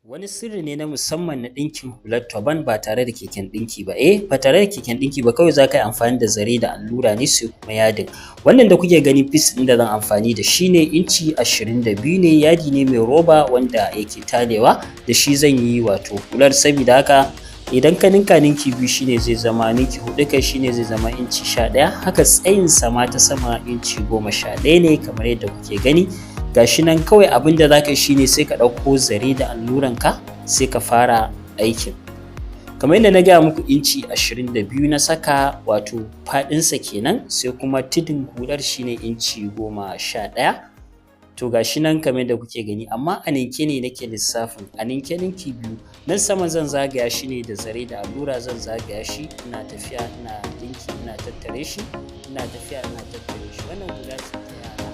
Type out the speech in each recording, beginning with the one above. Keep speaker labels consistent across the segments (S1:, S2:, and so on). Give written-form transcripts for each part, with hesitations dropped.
S1: Wani sirri ne na musamman na ɗinkin hular turban ba tare da keken ɗinki ba. Ba tare da keken ɗinki ba, kawai za ka yi amfani da zare da allura ne sai kuma yadin. Wannan da kuke gani piece ɗin da zan amfani da shi ne inci 22 ne, yadi ne mai roba wanda yake talewa da shi zan yi wato hular. Saboda haka idan ka ninka ninki biyu shine zai zama ninki huɗu, kai shine zai zama inci 11. Haka tsayin sama ta sama inci 11 ne kamar yadda kuke gani. Gashi nan kawai abin da za ka yi shine sai ka ɗauko zare da alluranka sai ka fara aikin. Kamar yadda na gaya muku inci 22 na saka wato faɗinsa kenan, sai kuma tudun hular shine inci 11. To gashi nan kamar yadda kuke gani, amma a ninke ne nake lissafin, a ninke ninki biyu. Nan sama zan zagaya shi ne da zare da allura, zan zagaya shi ina tafiya ina dinki ina tattare shi, ina tafiya ina tattare shi. Wannan hula ce ta yara.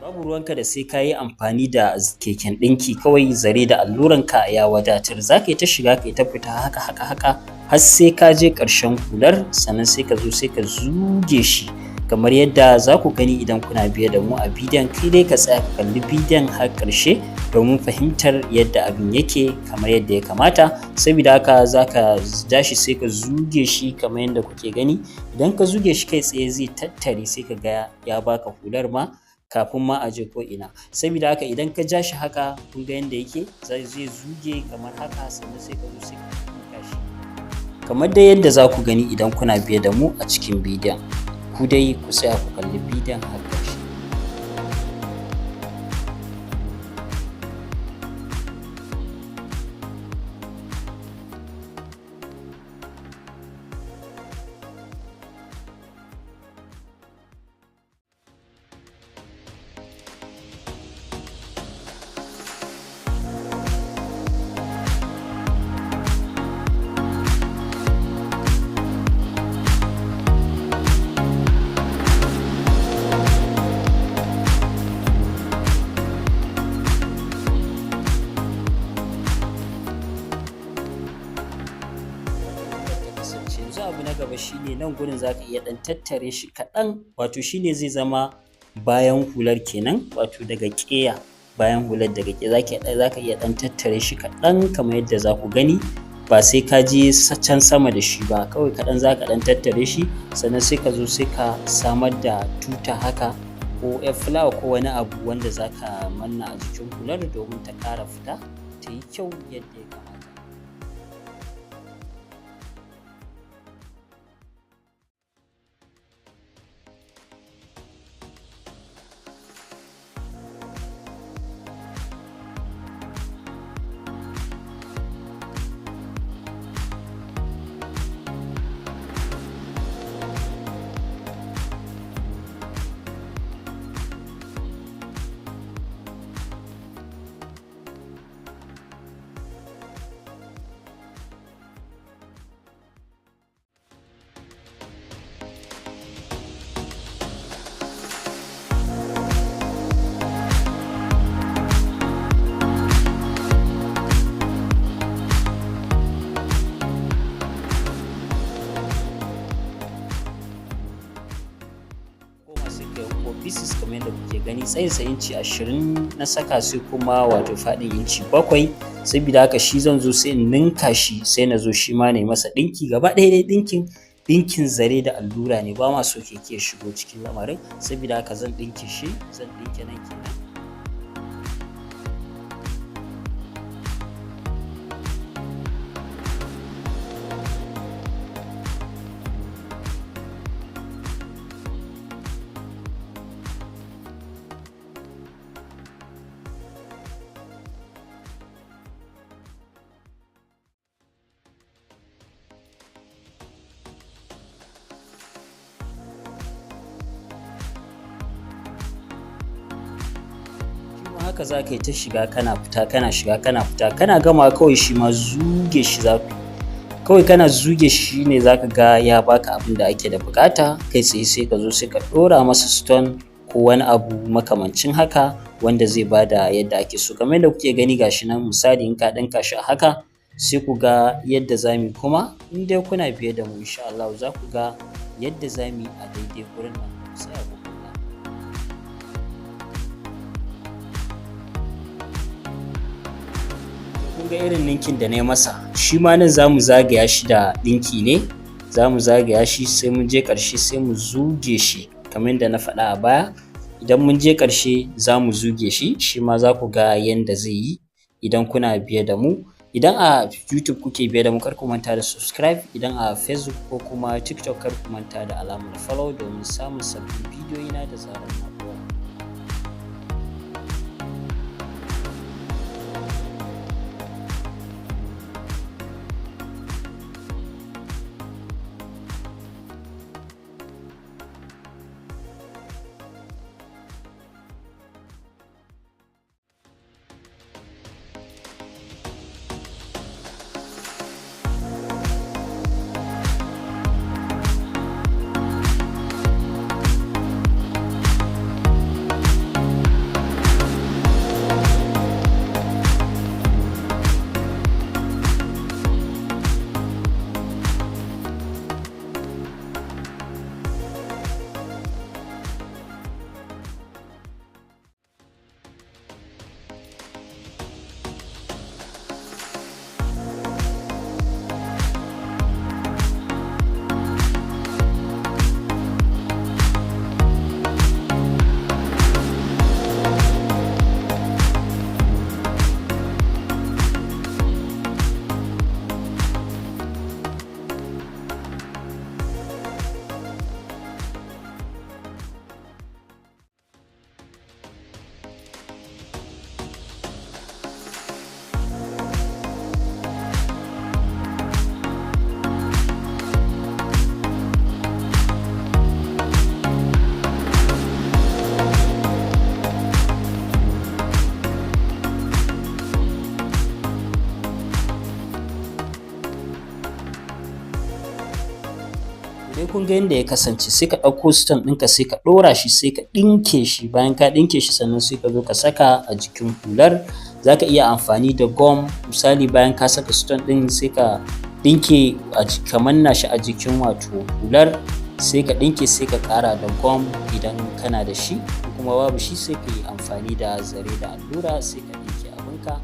S1: Babu ruwanka da sai ka yi amfani da keken ɗinki, kawai zare da alluranka ya wadatar. Za ka yi ta shiga ka yi ta fita haka har sai ka je ƙarshen hular, sannan sai ka zo sai ka zuge shi kamar yadda za ku gani idan kuna biye da mu a bidiyon. Kai dai ka tsaya ka kalli bidiyon har ƙarshe domin fahimtar yadda abin yake kamar yadda ya kamata. Saboda haka za ka ja shi sai ka zuge shi kamar yadda kuke gani. Idan ka zuge shi kai tsaye zai tattare, sai ka ga ya baka hular ma kafin ma a je ko ina. Saboda haka idan ka ja shi haka, kun ga yadda yake zai zuge kamar haka, sannan sai ka zo sai ka tuka shi kamar dai yadda za ku gani idan kuna biye da mu a cikin bidiyon. Ku dai ku tsaya ku kalli bidiyon har ƙarshe. Yanzu abu na gaba shine nan gurin za ka iya ɗan tattare shi kaɗan, wato shine zai zama bayan hular kenan, wato daga ƙeya, bayan hular daga ƙeya za ka iya ɗan tattare shi kaɗan kamar yadda za ku gani. Ba sai ka je can sama da shi ba, kawai kaɗan za ka ɗan tattare shi, sannan sai ka zo sai ka samar da tuta haka ko fulawa ko wani abu wanda za ka manna a jikin hular domin ta ƙara fita ta yi kyau yadda ya kamata. pieces kamar yadda kuke gani, tsayinsa inci 20 na saka, sai kuma wato faɗin inci 7. Saboda haka shi zan zo sai in ninka shi, sai na zo shi ma na yi masa ɗinki. Gaba ɗaya dai ɗinkin zare da allura ne, ba ma so keke ya shigo cikin lamarin. Saboda haka zan ɗinke shi, zan ɗinke nan kenan. Haka za ka yi ta shiga kana fita, kana shiga kana fita, kana gama kawai shi ma zuge shi za ku. Kawai kana zuge shi ne za ka ga ya baka abin da ake da bukata. Kai tsaye sai ka zo sai ka ɗora masa stone ko wani abu makamancin haka wanda zai bada yadda ake so. Kamar yadda kuke gani gashi nan, misali in ka ɗinka shi a haka, sai ku ga yadda za mu yi. Kuma in dai kuna biye da mu insha Allah za ku ga yadda za mu yi a daidai gurin nan. Sai a ga irin ninkin da na yi masa, shi ma nan za mu zagaya shi da ɗinki ne, za mu zagaya shi sai mun je ƙarshe sai mu zuge shi kamar yadda na faɗa a baya. Idan mun je ƙarshe za mu zuge shi, shi ma za ku ga yadda zai yi idan kuna biye da mu. Idan a YouTube kuke biye da mu, kar ku manta da subscribe. Idan a Facebook ko kuma TikTok, kar ku manta da alamar follow domin samun sabbin bidiyoyina da zarar na ɗora. Dai kun ga yadda ya kasance, sai ka ɗauko stone ɗinka sai ka ɗora shi, sai ka ɗinke shi. Bayan ka ɗinke shi sannan sai ka zo ka saka a jikin hular. Za ka iya amfani da gum, misali bayan ka saka stone ɗin sai ka ɗinke ka manna shi a jikin wato hular, sai ka ɗinke sai ka ƙara da gum idan kana da shi, kuma babu shi sai ka yi amfani da zare da allura sai ka ɗinke abinka.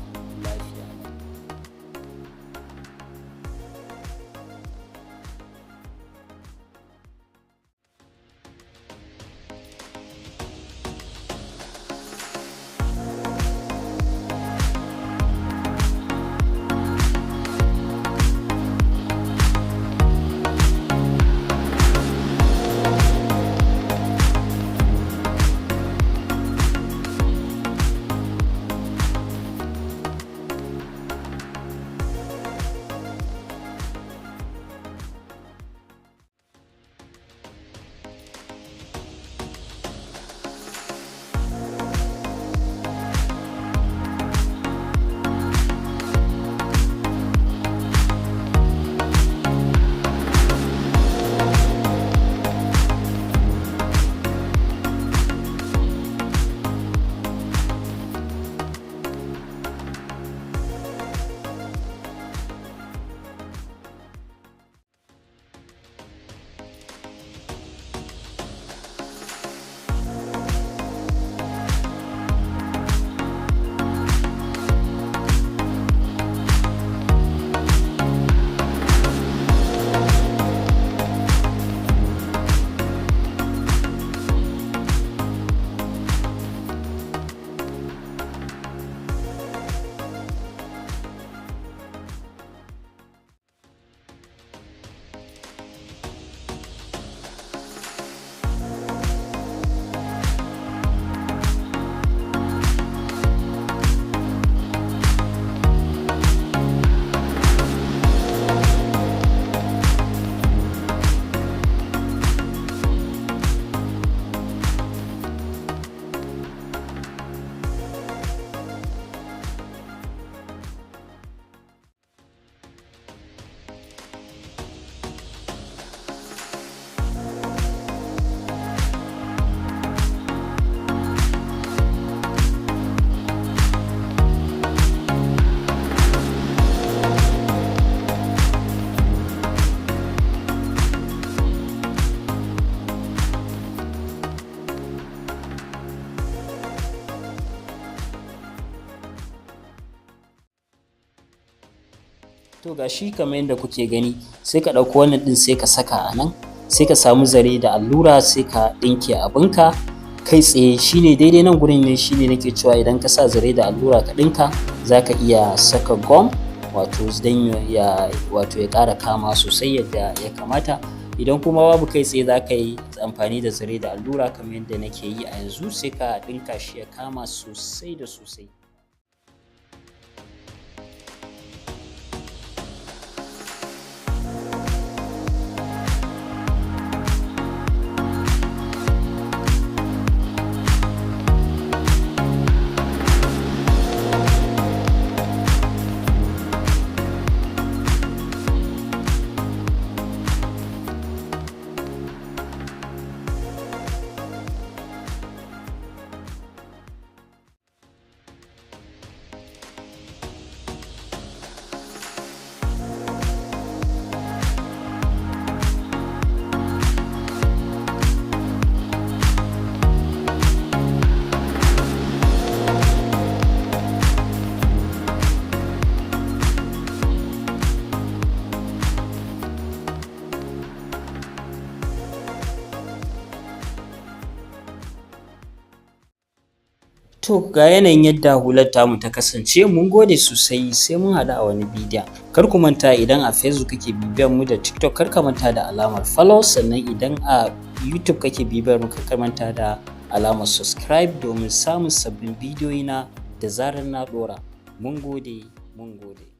S1: To gashi kamar yadda kuke gani, sai ka ɗauko wannan ɗin sai ka saka a nan, sai ka samu zare da allura sai ka ɗinke abinka kai tsaye. Shine daidai nan gurin ne, shine nake cewa idan ka sa zare da allura ka ɗinka za ka iya saka gum, wato dan ya ƙara kama sosai yadda ya kamata. Idan kuma babu kai tsaye za ka yi amfani da zare da allura kamar yadda nake yi a yanzu, sai ka ɗinka shi ya kama sosai da sosai. To ga yanayin yadda hular tamu ta kasance. Mun gode sosai, sai mun haɗu a wani bidiyon. Kar ku manta, idan a Facebook kake bibiyar mu da TikTok, kar ka manta da alamar follow, sannan idan a YouTube kake bibiyar mu, kar ka manta da alamar subscribe domin samun sabbin bidiyoyi na da zarar na ɗora. Mun gode, mun gode.